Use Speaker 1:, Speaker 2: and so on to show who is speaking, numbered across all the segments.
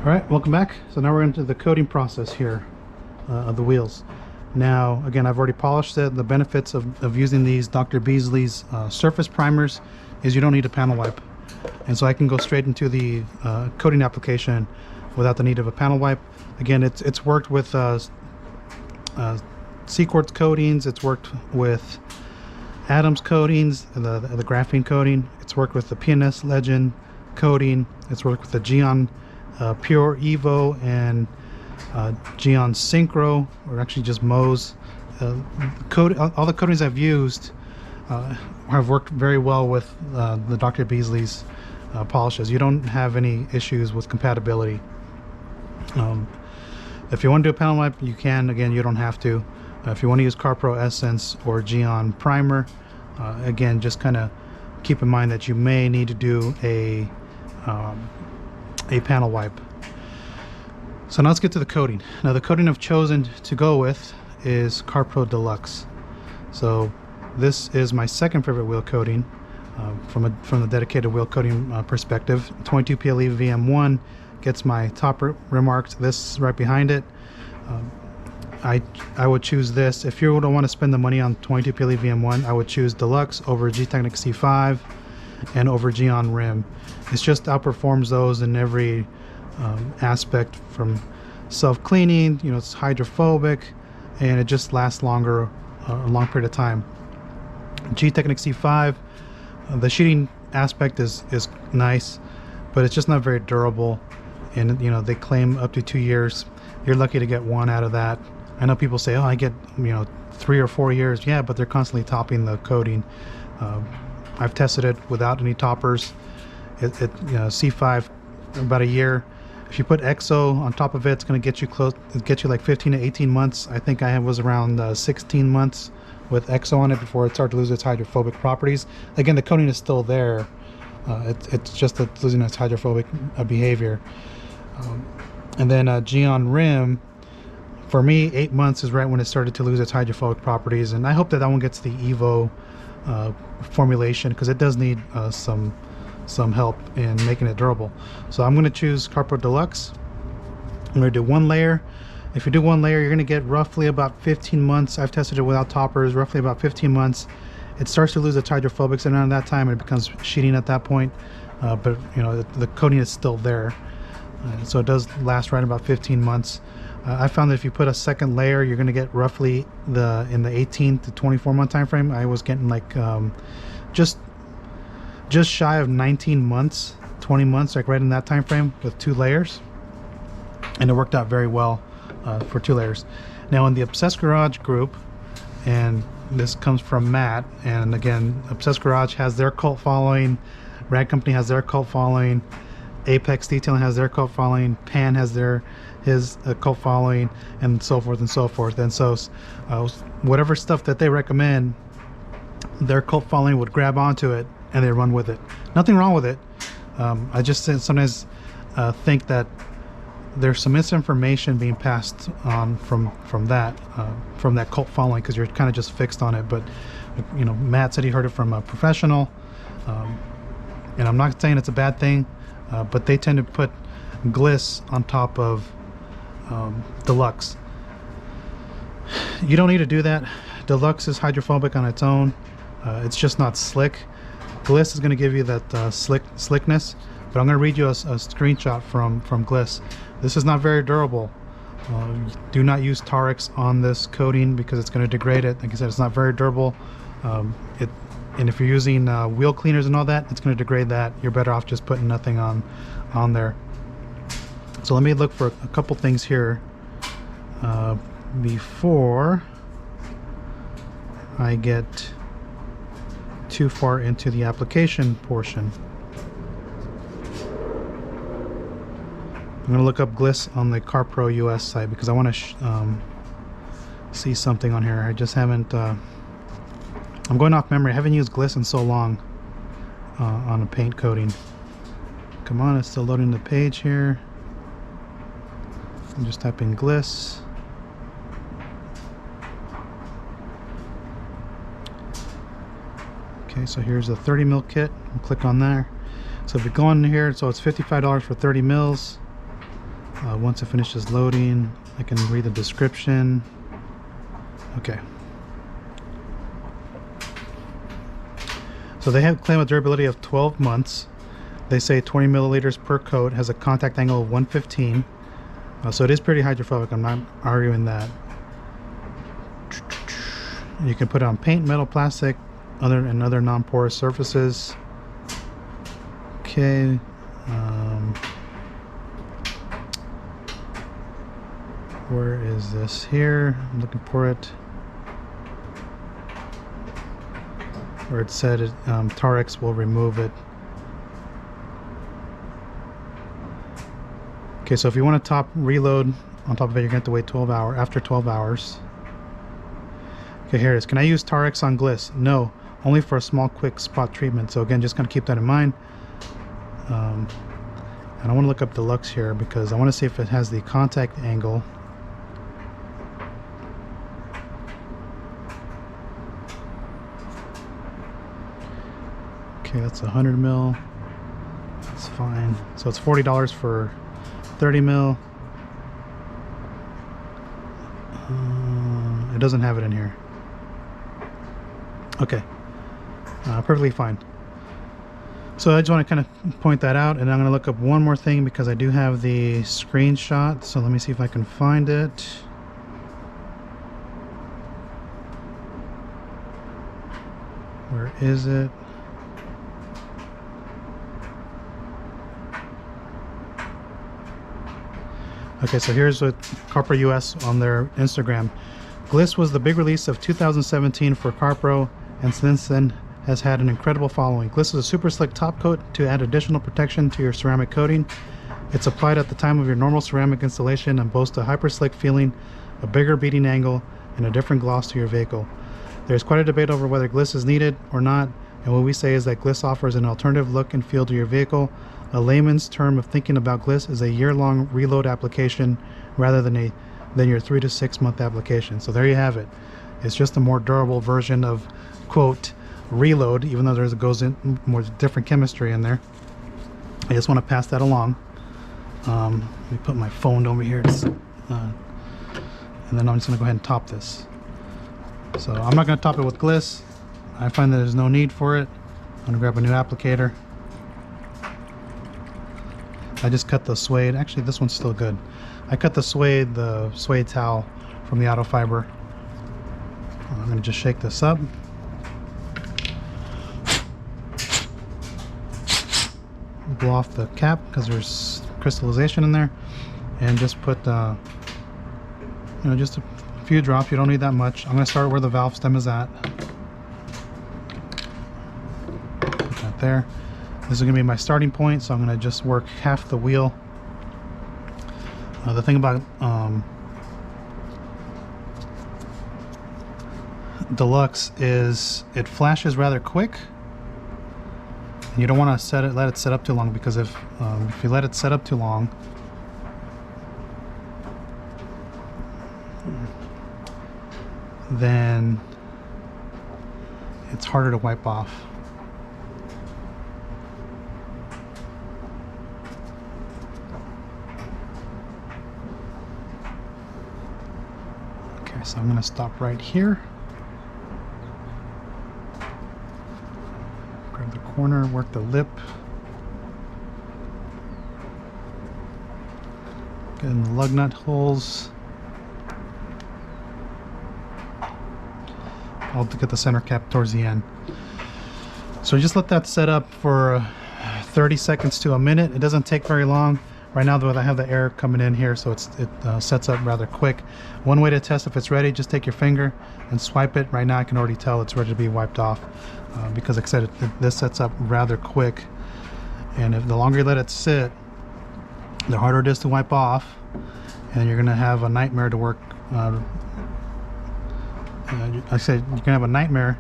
Speaker 1: Alright, welcome back. So now we're into the coating process here of the wheels. Now, again, I've already polished it. The benefits of using these Dr. Beasley's surface primers is you don't need a panel wipe. And so I can go straight into the coating application without the need of a panel wipe. Again, it's worked with C-Quartz coatings, it's worked with Adams coatings, the graphene coating, it's worked with the PNS Legend coating, it's worked with the Geon Pure Evo and Geon Synchro, or actually just Mohs. All the coatings I've used have worked very well with the Dr. Beasley's polishes. You don't have any issues with compatibility. If you want to do a panel wipe, you can. Again, you don't have to. If you want to use CarPro Essence or Geon Primer, again, just kind of keep in mind that you may need to do a panel wipe. So now let's get to the coating. Now the coating I've chosen to go with is CarPro DLUX. So this is my second favorite wheel coating from the dedicated wheel coating perspective. 22 PLE VM1 gets my top rim arcs. This right behind it. I would choose this. If you don't want to spend the money on 22 PLE VM1, I would choose DLUX over G-Technic C5 and over Geon Rim. It just outperforms those in every aspect, from self-cleaning, it's hydrophobic, and it just lasts longer, a long period of time. G-Technic C5, the sheeting aspect is nice, but it's just not very durable, and they claim up to 2 years. You're lucky to get one out of that. I know people say, oh, I get 3 or 4 years. Yeah, but they're constantly topping the coating. I've tested it without any toppers. C5 about a year. If you put EXO on top of it, it's going to get you close. It get you like 15 to 18 months. I think I was around 16 months with EXO on it before it started to lose its hydrophobic properties. Again, the coating is still there. It's just that it's losing its hydrophobic behavior. And then Geon Rim, for me, 8 months is right when it started to lose its hydrophobic properties, and I hope that one gets the Evo formulation, because it does need some help in making it durable. So I'm going to choose CarPro DLUX. I'm going to do one layer. If you do one layer, you're going to get roughly about 15 months. I've tested it without toppers, roughly about 15 months. It starts to lose its hydrophobics, and around that time it becomes sheeting at that point. But the coating is still there, so it does last right about 15 months. I found that if you put a second layer, you're going to get roughly in the 18 to 24 month time frame. I was getting like just shy of 19 months, 20 months, like right in that time frame with 2 layers, and it worked out very well for 2 layers. Now in the Obsessed Garage group, and this comes from Matt, and again, Obsessed Garage has their cult following, Rag Company has their cult following, Apex Detailing has their cult following, Pan has his cult following, and so forth and so forth. And so whatever stuff that they recommend, their cult following would grab onto it and they run with it. Nothing wrong with it. I just sometimes think that there's some misinformation being passed on from that cult following, because you're kind of just fixed on it. But Matt said he heard it from a professional, and I'm not saying it's a bad thing, but they tend to put Gliss on top of DLUX. You don't need to do that. DLUX is hydrophobic on its own. It's just not slick. Gliss is going to give you that slickness, but I'm going to read you a screenshot from Gliss. This is not very durable. Do not use Tarx on this coating because it's going to degrade it. Like I said, it's not very durable. And if you're using wheel cleaners and all that, it's going to degrade that. You're better off just putting nothing on there. So let me look for a couple things here before I get too far into the application portion. I'm going to look up Gliss on the CarPro US site because I want to see something on here. I just haven't, I'm going off memory. I haven't used Gliss in so long on a paint coating. Come on, it's still loading the page here. I'm just type in Gliss. Okay, so here's a 30 mil kit. Click on there. So if you go in here, so it's $55 for 30 mils. Once it finishes loading, I can read the description. Okay. So they have claim a durability of 12 months. They say 20 milliliters per coat, has a contact angle of 115. So it is pretty hydrophobic, I'm not arguing that. You can put it on paint, metal, plastic, and other non-porous surfaces. Okay. Where is this? Here. I'm looking for it. Where it said it, Tarx will remove it. Okay, so if you want to top reload on top of it, you're going to have to wait 12 hours. After 12 hours. Okay, here it is. Can I use Tarx on Gliss? No, only for a small, quick spot treatment. So again, just going to keep that in mind. And I want to look up DLUX here because I want to see if it has the contact angle. Okay, that's 100 mil. That's fine. So it's $40 for 30 mil. It doesn't have it in here. Okay, perfectly fine. So I just want to kind of point that out, and I'm going to look up one more thing because I do have the screenshot. So let me see if I can find it. Where is it? Okay, so here's what CarPro US on their Instagram. Gliss was the big release of 2017 for CarPro, and since then has had an incredible following. Gliss is a super slick top coat to add additional protection to your ceramic coating. It's applied at the time of your normal ceramic installation and boasts a hyper slick feeling, a bigger beating angle, and a different gloss to your vehicle. There's quite a debate over whether Gliss is needed or not, and what we say is that Gliss offers an alternative look and feel to your vehicle. A layman's term of thinking about Gliss is a year-long reload application rather than your 3 to 6 month application. So there you have it. It's just a more durable version of, quote, reload, even though goes in more different chemistry in there. I just want to pass that along. Let me put my phone over here, and then I'm just going to go ahead and top this. So I'm not going to top it with Gliss. I find that there's no need for it. I'm going to grab a new applicator. I just cut the suede. Actually, this one's still good. I cut the suede towel from the auto fiber. I'm going to just shake this up. Blow off the cap because there's crystallization in there, and just put just a few drops. You don't need that much. I'm going to start where the valve stem is at. Put that there. This is going to be my starting point, so I'm going to just work half the wheel. The thing about DLUX is it flashes rather quick. You don't want to let it set up too long, because if you let it set up too long, then it's harder to wipe off. Okay, so I'm going to stop right here. Grab the corner, work the lip. Get in the lug nut holes. I'll get the center cap towards the end. So just let that set up for 30 seconds to a minute. It doesn't take very long. Right now, though, I have the air coming in here, so it sets up rather quick. One way to test if it's ready, just take your finger and swipe it. Right now, I can already tell it's ready to be wiped off because, like I said, this sets up rather quick. And if the longer you let it sit, the harder it is to wipe off, and you're going to have a nightmare to work. I said you're gonna have a nightmare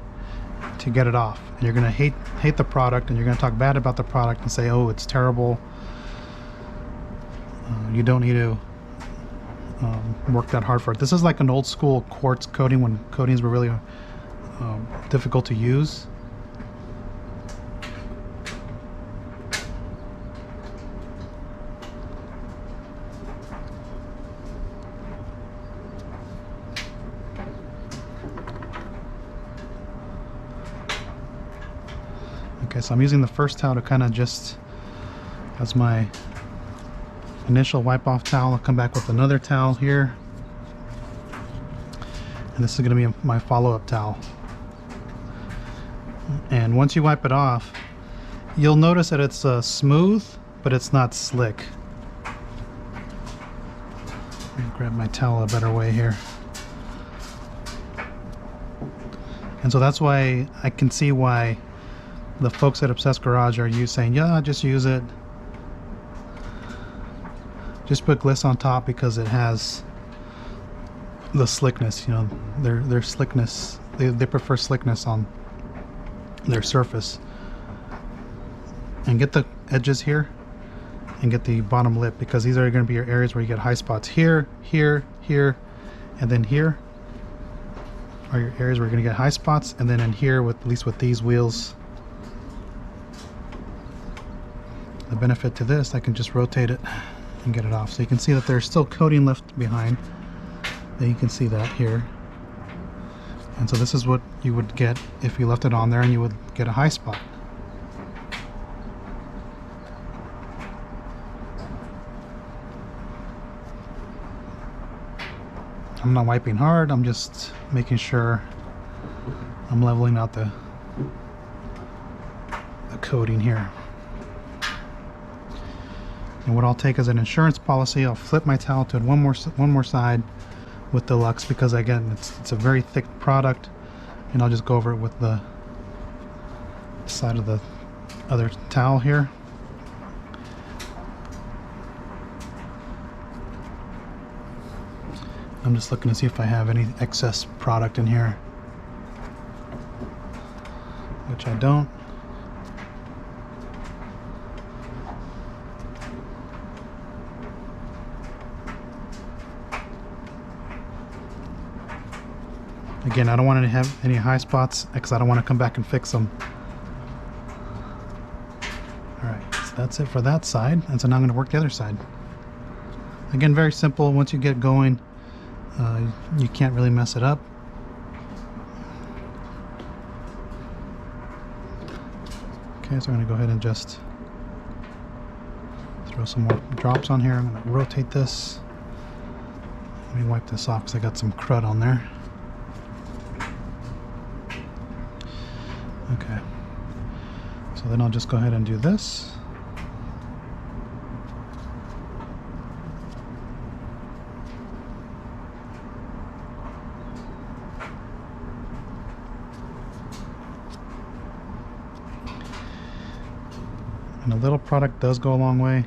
Speaker 1: to get it off, and you're gonna hate the product, and you're gonna talk bad about the product and say, oh, it's terrible. You don't need to work that hard for it. This is like an old school quartz coating, when coatings were really difficult to use. Okay, so I'm using the first towel to kind of just, as my initial wipe off towel. I'll come back with another towel here. And this is going to be my follow-up towel. And once you wipe it off, you'll notice that it's smooth, but it's not slick. Let me grab my towel a better way here. And so that's why I can see why the folks at Obsessed Garage are saying, yeah, just use it. Just put Gliss on top because it has the slickness, you know, their slickness. They prefer slickness on their surface. And get the edges here and get the bottom lip, because these are going to be your areas where you get high spots. Here, here, here, and then here are your areas where you're going to get high spots, and then in here, with at least with these wheels. The benefit to this, I can just rotate it and get it off. So you can see that there's still coating left behind. Then you can see that here. And so this is what you would get if you left it on there, and you would get a high spot. I'm not wiping hard, I'm just making sure I'm leveling out the coating here. And what I'll take as an insurance policy, I'll flip my towel to one more side with DLUX, because again, it's a very thick product, and I'll just go over it with the side of the other towel here. I'm just looking to see if I have any excess product in here, which I don't. Again, I don't want to have any high spots because I don't want to come back and fix them. Alright, so that's it for that side. And so now I'm going to work the other side. Again, very simple. Once you get going, you can't really mess it up. Okay, so I'm going to go ahead and just throw some more drops on here. I'm going to rotate this. Let me wipe this off because I got some crud on there. Okay, so then I'll just go ahead and do this. And a little product does go a long way.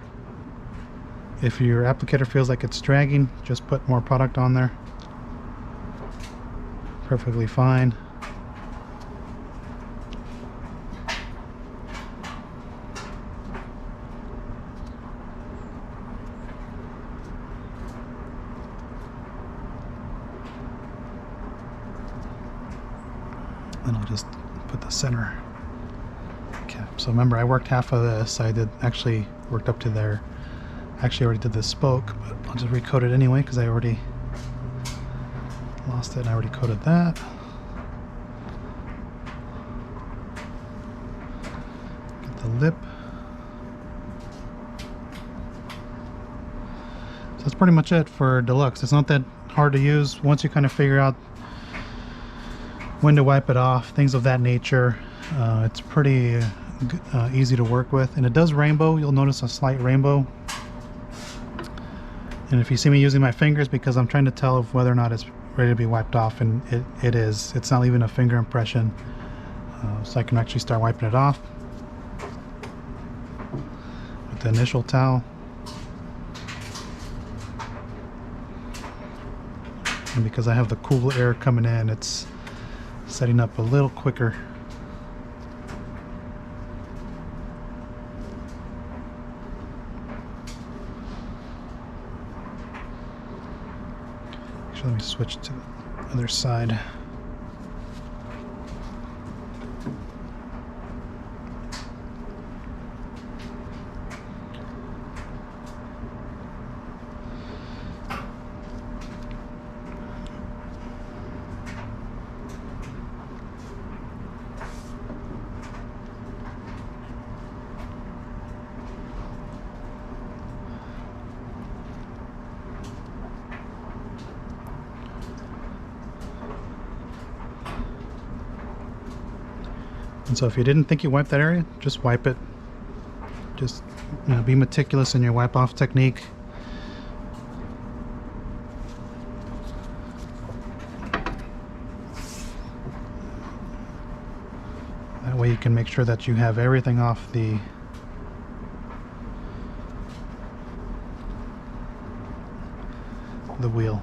Speaker 1: If your applicator feels like it's dragging, just put more product on there. Perfectly fine. Then I'll just put the center cap. So remember, I worked half of this. I did actually worked up to there. Actually already did this spoke, but I'll just recoat it anyway because I already lost it and I already coated that. Get the lip. So that's pretty much it for DLUX. It's not that hard to use once you kind of figure out when to wipe it off, things of that nature. It's pretty easy to work with, and it does rainbow. You'll notice a slight rainbow. And if you see me using my fingers, because I'm trying to tell if whether or not it's ready to be wiped off, and it is. It's not even a finger impression. So I can actually start wiping it off with the initial towel. And because I have the cool air coming in, it's setting up a little quicker. Actually, let me switch to the other side. And so if you didn't think you wiped that area, just wipe it. Just, you know, be meticulous in your wipe off technique. That way you can make sure that you have everything off the wheel.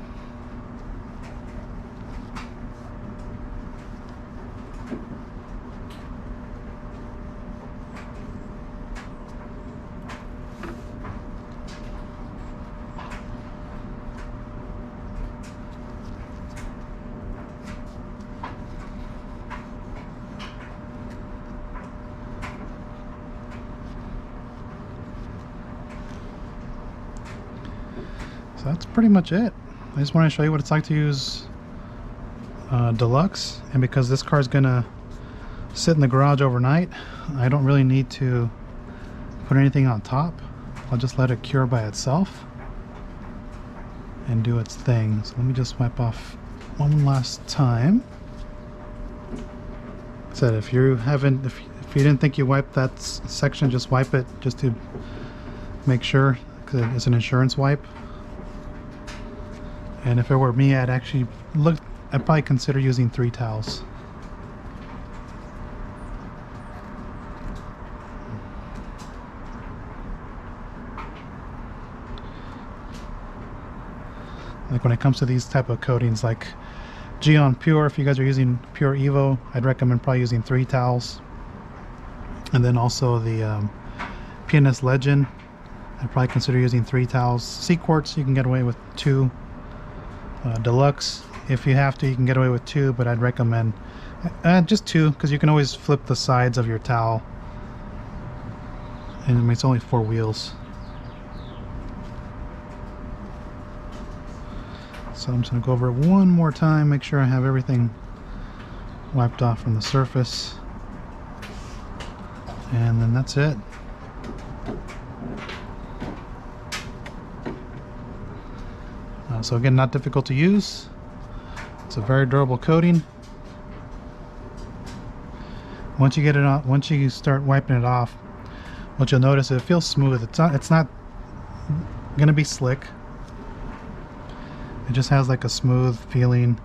Speaker 1: So that's pretty much it. I just want to show you what it's like to use Deluxe, and because this car is gonna sit in the garage overnight, I don't really need to put anything on top. I'll just let it cure by itself and do its thing. So let me just wipe off one last time. I said if you didn't think you wiped that section, just wipe it just to make sure, because it's an insurance wipe. And if it were me, I'd probably consider using 3 towels. Like when it comes to these type of coatings, like Geon Pure, if you guys are using Pure Evo, I'd recommend probably using 3 towels. And then also the PNS Legend, I'd probably consider using 3 towels. C-Quartz, you can get away with 2. Deluxe, if you have to, you can get away with 2, but I'd recommend just 2, because you can always flip the sides of your towel, and it's only 4 wheels. So I'm just going to go over it one more time, make sure I have everything wiped off from the surface, and then that's it. So again, not difficult to use. It's a very durable coating. Once you get it on, once you start wiping it off, what you'll notice is it feels smooth. It's not gonna be slick. It just has like a smooth feeling.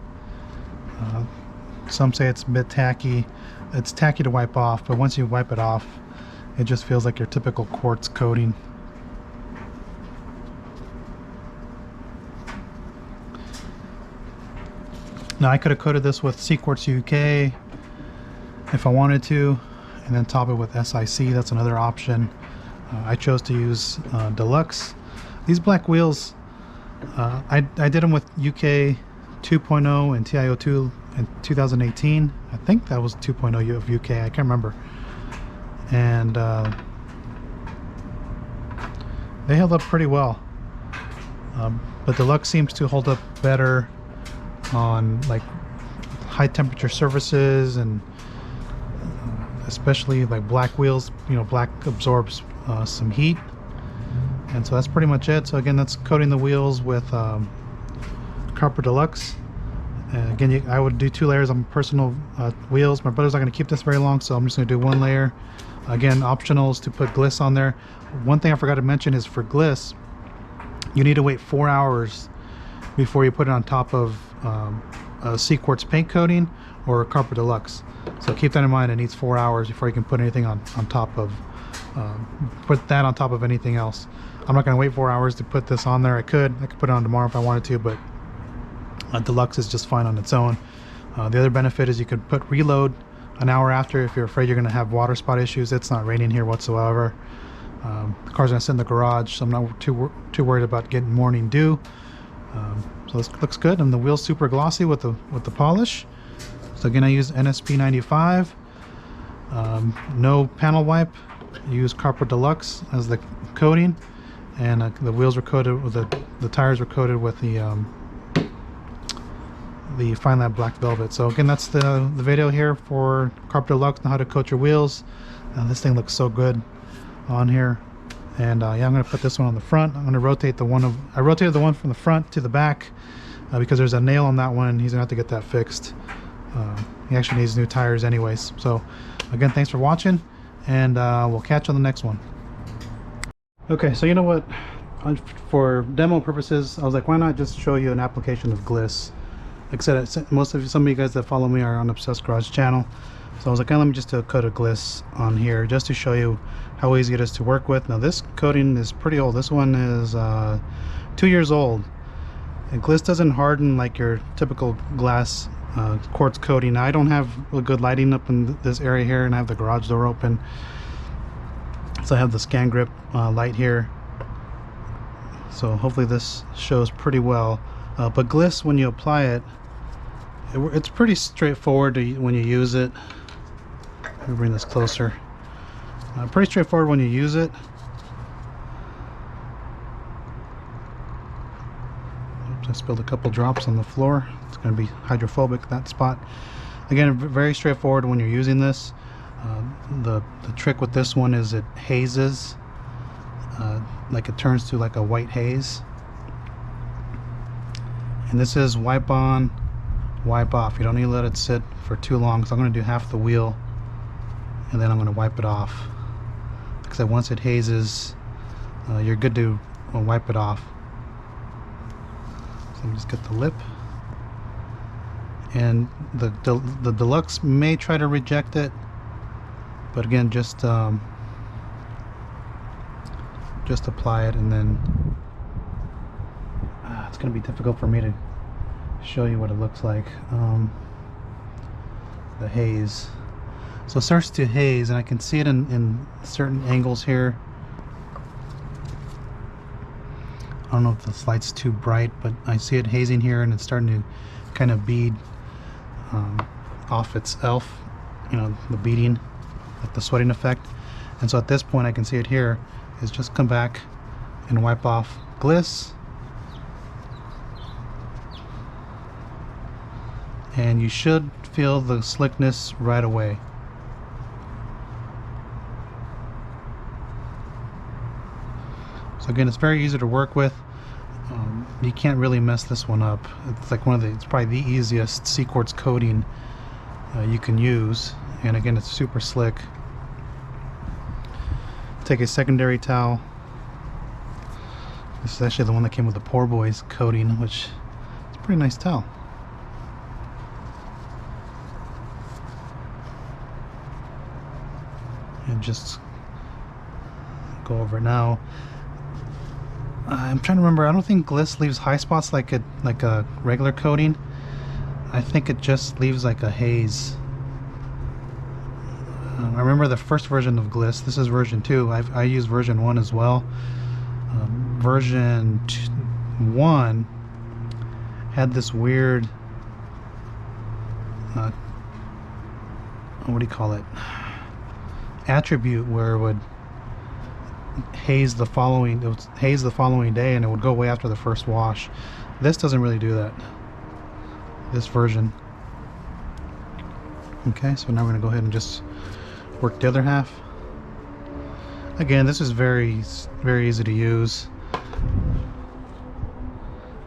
Speaker 1: Some say it's a bit tacky. It's tacky to wipe off, but once you wipe it off, it just feels like your typical quartz coating. Now I could have coated this with C-Quartz UK if I wanted to, and then top it with SIC. That's another option. I chose to use Deluxe. These black wheels, I did them with UK 2.0 and TiO2 in 2018. I think that was 2.0 of UK, I can't remember. And they held up pretty well. But Deluxe seems to hold up better on like high temperature surfaces, and especially like black wheels. You know, black absorbs some heat, and so that's pretty much it. So again, that's coating the wheels with CarPro DLUX. Again, I would do 2 layers on personal wheels. My brother's not going to keep this very long, so I'm just going to do 1 layer. Again, optional is to put gliss on there. One thing I forgot to mention is for gliss, you need to wait 4 hours before you put it on top of a C-Quartz paint coating or a CarPro DLUX. So keep that in mind. It needs 4 hours before you can put anything on top of anything else. I'm not going to wait 4 hours to put this on there. I could put it on tomorrow if I wanted to, but Deluxe is just fine on its own. The other benefit is you could put reload an hour after if you're afraid you're going to have water spot issues. It's not raining here whatsoever. The car's going to sit in the garage, so I'm not too worried about getting morning dew. So this looks good, and the wheel's super glossy with the polish. So again, I use NSP 95. No panel wipe. I use CarPro DLUX as the coating, and the wheels were coated with the tires were coated with the Fine Lab Black Velvet. So again, that's the video here for CarPro DLUX and how to coat your wheels. This thing looks so good on here. And yeah, I'm going to put this one on the front. I'm going to rotate I rotated the one from the front to the back because there's a nail on that one. He's going to have to get that fixed. He actually needs new tires anyways. So again, thanks for watching, and we'll catch you on the next one. Okay, so you know what, for demo purposes, I was like, why not just show you an application of Gliss. Like I said, some of you guys that follow me are on Obsessed Garage channel, so I was like, let me just do a coat of Gliss on here just to show you how easy it is to work with. Now this coating is pretty old. This one is 2 years old, and Gliss doesn't harden like your typical glass quartz coating. Now, I don't have a good lighting up in this area here, and I have the garage door open, so I have the scan grip light here, so hopefully this shows pretty well. But Gliss, when you apply it, it's pretty straightforward when you use it. Let me bring this closer. Pretty straightforward when you use it. Oops, I spilled a couple drops on the floor. It's going to be hydrophobic, that spot. Again, very straightforward when you're using this. The trick with this one is it hazes, like it turns to like a white haze. And this is wipe on, wipe off. You don't need to let it sit for too long, so I'm going to do half the wheel and then I'm going to wipe it off. Like I said, once it hazes, you're good to wipe it off. So let me just get the lip. And the Deluxe may try to reject it, but again, just apply it, and then it's going to be difficult for me to show you what it looks like. The haze. So it starts to haze, and I can see it in certain angles here. I don't know if this light's too bright, but I see it hazing here, and it's starting to kind of bead off itself, you know, the beading, like the sweating effect. And so at this point I can see it here, is just come back and wipe off Gliss, and you should feel the slickness right away. So again, it's very easy to work with. You can't really mess this one up. It's like it's probably the easiest C-quartz coating you can use, and again, it's super slick. Take a secondary towel. This is actually the one that came with the Poor Boys coating, which is a pretty nice towel. And just go over it now. I'm trying to remember. I don't think Gliss leaves high spots like a regular coating. I think it just leaves like a haze. I remember the first version of Gliss. This is version 2. I use version 1 as well. Version 1 had this weird what do you call it, attribute where it would haze the following day, and it would go away after the first wash. This doesn't really do that, this version. Okay, so now we're going to go ahead and just work the other half. Again, this is very easy to use.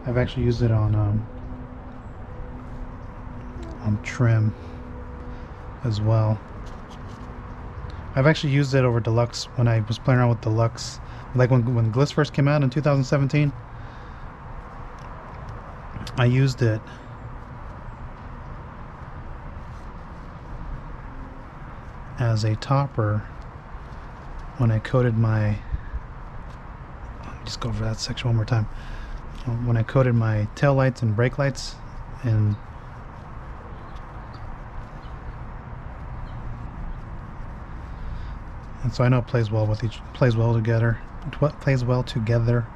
Speaker 1: I've actually used it on trim as well. I've actually used it over Deluxe when I was playing around with Deluxe, like when Gliss first came out in 2017. I used it as a topper when I coated my, let me just go over that section one more time. When I coated my tail lights and brake lights, and so I know it plays well with plays well together. Plays well together.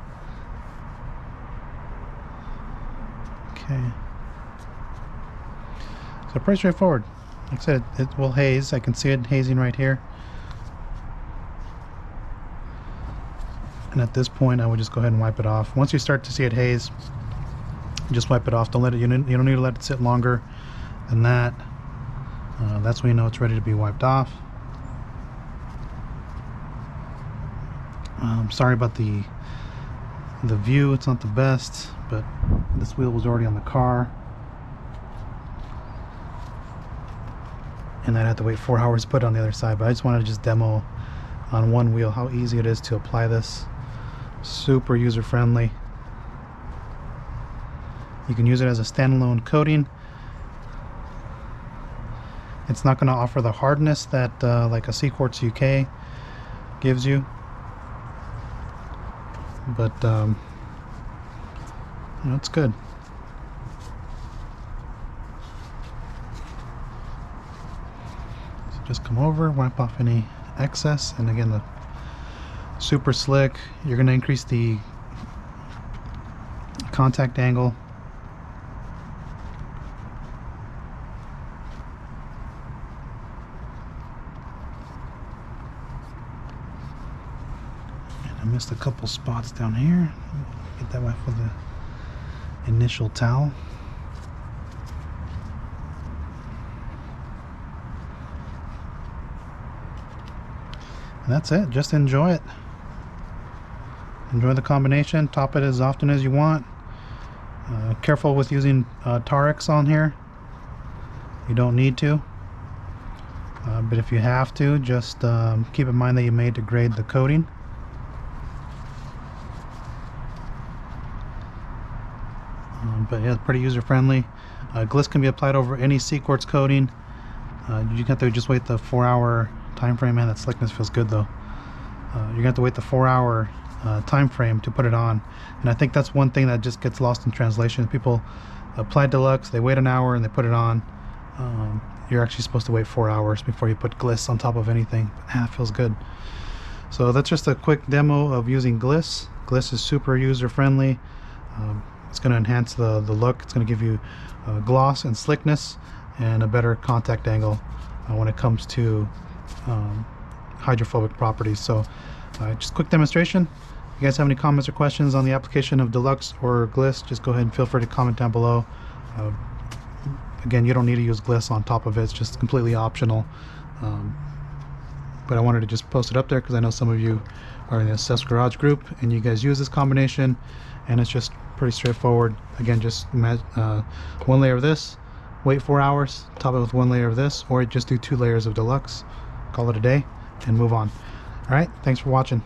Speaker 1: Okay. So pretty straightforward. Like I said, it will haze. I can see it hazing right here. And at this point, I would just go ahead and wipe it off. Once you start to see it haze, just wipe it off. Don't let it. You don't need to let it sit longer than that. That's when you know it's ready to be wiped off. Sorry about the view. It's not the best, but this wheel was already on the car. and I'd have to wait 4 hours to put it on the other side. But I just wanted to just demo on one wheel how easy it is to apply this. Super user friendly. You can use it as a standalone coating. It's not going to offer the hardness that like a C-Quartz UK gives you, but you know, it's good. So just come over, wipe off any excess, and again, the super slick. You're going to increase the contact angle. And I missed a couple spots down here. Get that off with the initial towel. And that's it. Just enjoy it. Enjoy the combination. Top it as often as you want. Careful with using Tarx on here. You don't need to. But if you have to, just keep in mind that you may degrade the coating. But yeah, it's pretty user friendly. Gliss can be applied over any C-Quartz coating. You have to just wait the 4-hour time frame. Man, that slickness feels good though. You're gonna have to wait the 4-hour time frame to put it on, and I think that's one thing that just gets lost in translation. People apply DLUX, they wait an hour and they put it on. You're actually supposed to wait 4 hours before you put Gliss on top of anything. But, it feels good. So that's just a quick demo of using Gliss. Gliss is super user friendly. It's going to enhance the look. It's going to give you gloss and slickness and a better contact angle when it comes to hydrophobic properties. So just quick demonstration. If you guys have any comments or questions on the application of DLUX or Gliss, just go ahead and feel free to comment down below. Again, you don't need to use Gliss on top of it. It's just completely optional. But I wanted to just post it up there because I know some of you are in the Assess Garage group and you guys use this combination, and it's just pretty straightforward. Again, just one layer of this, wait 4 hours, top it with one layer of this, or just do 2 layers of DLUX, call it a day, and move on. All right, thanks for watching.